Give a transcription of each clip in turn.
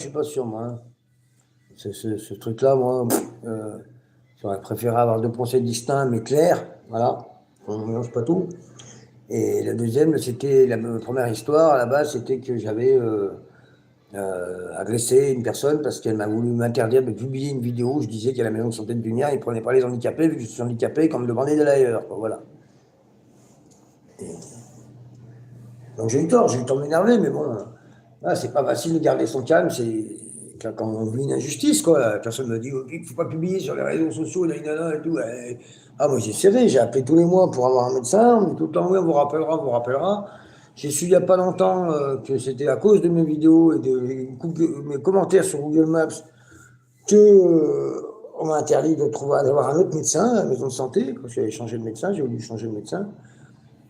Je suis pas sûr, moi, hein. Ce truc-là, moi, j'aurais préféré avoir deux procès distincts, mais clairs, voilà. On ne mélange pas tout. Et la deuxième, c'était la première histoire, à la base, c'était que j'avais agressé une personne parce qu'elle m'a voulu m'interdire de publier une vidéo où je disais qu'à la maison de santé de Dunia, ils ne prenaient pas les handicapés, vu que je suis handicapé, comme me demandaient d'aller ailleurs, quoi, voilà. Donc j'ai eu tort de m'énerver, mais bon, là, c'est pas facile de garder son calme, c'est quand on vit une injustice, quoi. La personne me dit, il ne faut pas publier sur les réseaux sociaux, nanana et tout. Ah, moi j'ai serré, j'ai appelé tous les mois pour avoir un médecin, on me dit tout le temps, oui, on vous rappellera. J'ai su il n'y a pas longtemps que c'était à cause de mes vidéos et de mes commentaires sur Google Maps que on m'a interdit de trouver, d'avoir un autre médecin à la maison de santé. Quand j'avais changé de médecin, j'ai voulu changer de médecin.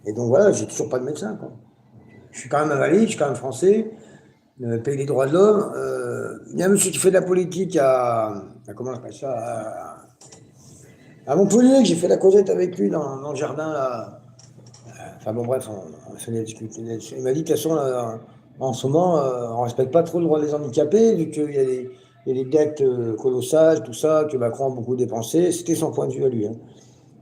Et donc voilà, j'ai toujours pas de médecin, quoi. Je suis quand même invalide, je suis quand même français, pays des droits de l'homme. Il y a un monsieur qui fait de la politique comment on appelle ça, à Montpellier, que j'ai fait la causette avec lui dans le jardin, là. Enfin bon, bref, on s'en est discuté là-dessus. Il m'a dit, de toute façon, là, en ce moment, on ne respecte pas trop le droit des handicapés, vu qu'il y a des dettes colossales, tout ça, que Macron a beaucoup dépensé. C'était son point de vue à lui, hein.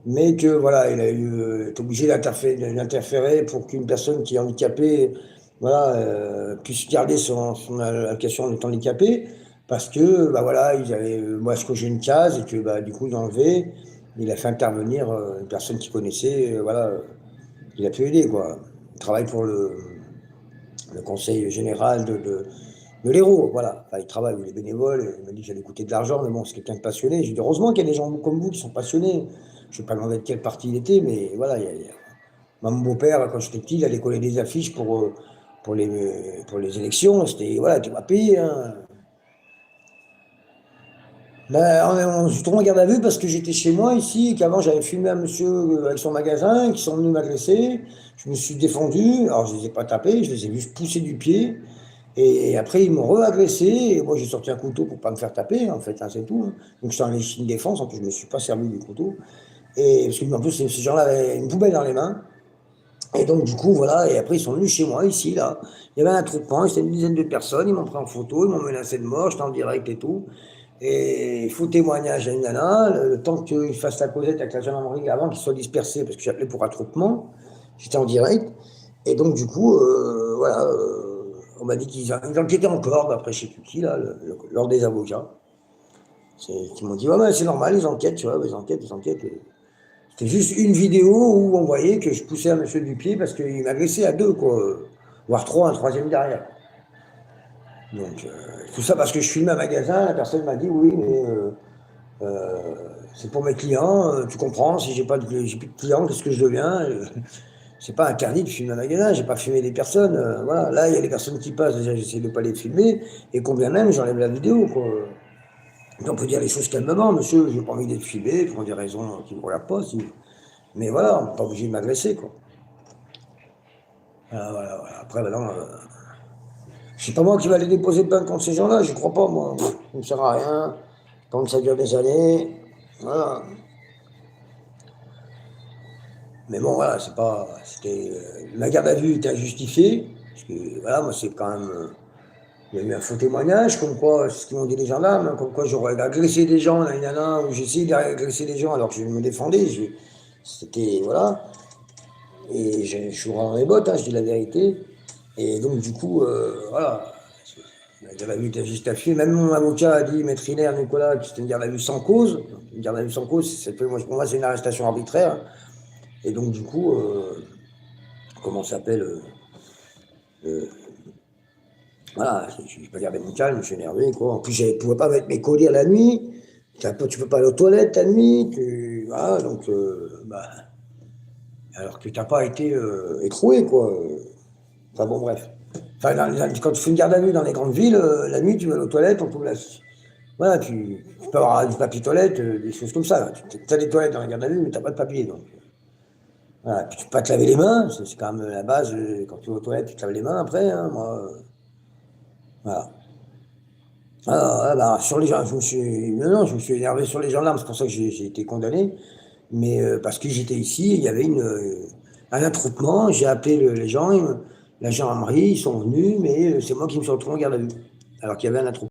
Mais que voilà, il a été obligé d'interférer pour qu'une personne qui est handicapée, voilà, puisse garder son allocation en étant handicapé, parce que bah voilà, ils avaient moi ce que j'ai une case et que bah, du coup ils ont enlevé. Il a fait intervenir une personne qu'il connaissait, voilà, il a pu aider, quoi. Il travaille pour le conseil général de l'Hérault, voilà. Enfin, il travaille, il est bénévole, il m'a dit que j'allais coûter de l'argent, mais bon, c'est quelqu'un de passionné. J'ai dit, heureusement qu'il y a des gens comme vous qui sont passionnés. Je ne vais pas demander de quel parti il était, mais voilà, moi, mon beau-père, quand j'étais petit, il allait coller des affiches pour les élections. C'était, voilà, tu m'as payé, hein. Ben, on se trouve en garde à vue parce que j'étais chez moi ici, et qu'avant j'avais filmé un monsieur avec son magasin, qui sont venus m'agresser. Je me suis défendu, alors je ne les ai pas tapés, je les ai juste poussés du pied. Et après, ils m'ont re-agressé, et moi j'ai sorti un couteau pour pas me faire taper, en fait, hein, c'est tout, hein. Donc j'étais en légitime défense, en plus je me suis pas servi du couteau. Et parce que en plus, ces gens-là avaient une poubelle dans les mains. Et donc du coup, voilà, et après ils sont venus chez moi, ici, là. Il y avait un attroupement, c'était une dizaine de personnes, ils m'ont pris en photo, ils m'ont menacé de mort, j'étais en direct et tout. Et faux témoignage à une nana, le temps qu'ils fassent la causette avec la gendarmerie avant qu'ils soient dispersés, parce que j'appelais pour attroupement, j'étais en direct. Et donc, du coup, voilà, on m'a dit qu'ils enquêtaient encore, d'après je sais plus qui, là, l'ordre des avocats. Qui m'ont dit, ouais, ouais, c'est normal, ils enquêtent, tu vois, ils enquêtent, ils enquêtent. C'était juste une vidéo où on voyait que je poussais un monsieur du pied parce qu'il m'agressait à deux, quoi. Voire trois, un troisième derrière. Donc, tout ça parce que je filmais un magasin, la personne m'a dit, oui, mais euh, c'est pour mes clients, tu comprends, si j'ai plus de clients, qu'est-ce que je deviens? C'est pas interdit de filmer un magasin, j'ai pas filmé des personnes, voilà. Là, il y a des personnes qui passent, déjà, j'essaie de pas les filmer, et combien même, j'enlève la vidéo, quoi. On peut dire les choses calmement, monsieur, j'ai pas envie d'être filmé, pour des raisons qui ne me regardent pas, mais voilà, on n'est pas obligé de m'agresser, quoi. Voilà, voilà, voilà. Après, maintenant, c'est pas moi qui vais aller déposer plainte contre ces gens-là, je crois pas, moi. Ça ne sert à rien, tant que ça dure des années, voilà. Mais bon, voilà, c'est pas. La garde à vue était injustifiée, parce que, voilà, moi, c'est quand même. Il y a eu un faux témoignage, comme quoi, c'est ce qu'ils m'ont dit les gendarmes, hein, comme quoi j'aurais agressé des gens, nanana, ou j'ai essayé d'agresser des gens alors que je me défendais. C'était. Voilà. Et je suis dans les bottes, hein, je dis la vérité. Et donc, du coup, voilà. La garde à vue était justifiée. Même mon avocat a dit, Maître Hilaire, Nicolas, que c'était une garde à vue sans cause. Une garde à vue sans cause, pour moi, c'est une arrestation arbitraire. Et donc, du coup, comment ça s'appelle euh, voilà, je n'ai pas gardé mon calme, je suis énervé, quoi. En plus, je ne pouvais pas mettre mes colliers la nuit. Tu ne peux pas aller aux toilettes la nuit. Voilà, donc, bah, alors que tu n'as pas été écroué, quoi. Enfin, bon, bref. Enfin, quand tu fais une garde à vue dans les grandes villes, la nuit, tu vas aller aux toilettes, on trouve la. Voilà, tu peux avoir du papier toilette, des choses comme ça. Tu as des toilettes dans la garde à vue, mais tu n'as pas de papier. Donc, voilà. Puis tu peux pas te laver les mains, c'est quand même la base. Quand tu vas aux toilettes, tu te laves les mains après, hein, moi. Voilà. Ah, bah, sur les gens, non, non, je me suis énervé sur les gendarmes, c'est pour ça que j'ai été condamné. Mais parce que j'étais ici, il y avait un attroupement, j'ai appelé les gens, la gendarmerie, ils sont venus, mais c'est moi qui me suis retrouvé en garde à vue. alors qu'il y avait un attroupement.